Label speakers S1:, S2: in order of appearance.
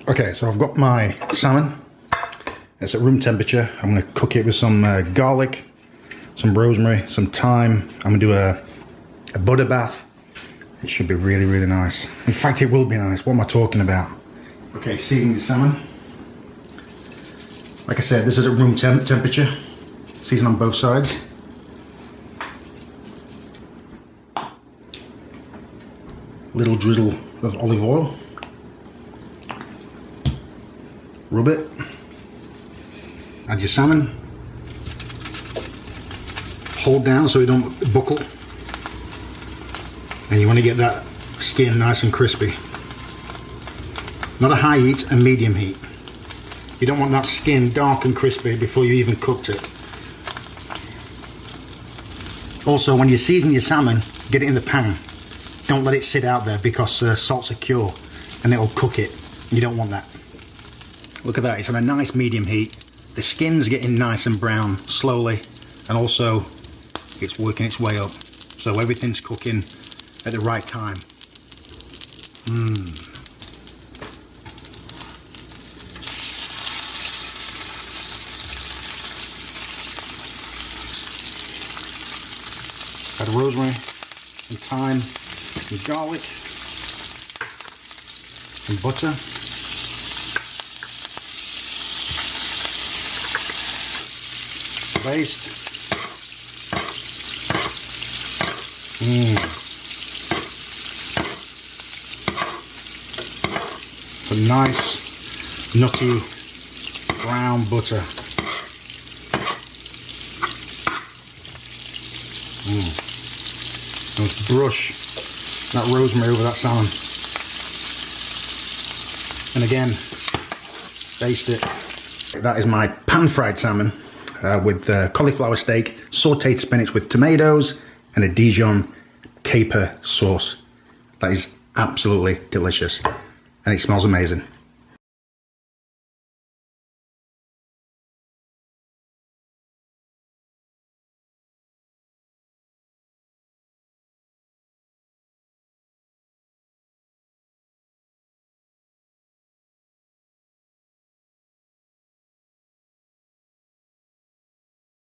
S1: Okay, so I've got my salmon. It's at room temperature. I'm going to cook it with some garlic, some rosemary, some thyme. I'm going to do a butter bath. It should be really, really nice. In fact, it will be nice. What am I talking about? Okay, seasoning the salmon. Like I said, this is at room temperature. Season on both sides. Little drizzle of olive oil. Rub it. Add your salmon. Hold down so it don't buckle. And you want to get that skin nice and crispy. Not a high heat, a medium heat. You don't want that skin dark and crispy before you even cooked it. Also, when you season your salmon, get it in the pan. Don't let it sit out there because salt's a cure and it'll cook it. You don't want that. Look at that, it's on a nice medium heat. The skin's getting nice and brown slowly, and also it's working its way up. So everything's cooking at the right time. Add rosemary, some thyme, some garlic, some butter. Baste. Some nice nutty brown butter. Let's brush that rosemary over that salmon. And again, baste it. That is my pan-fried salmon with cauliflower steak, sauteed spinach with tomatoes, and a Dijon caper sauce. That is absolutely delicious. And it smells amazing.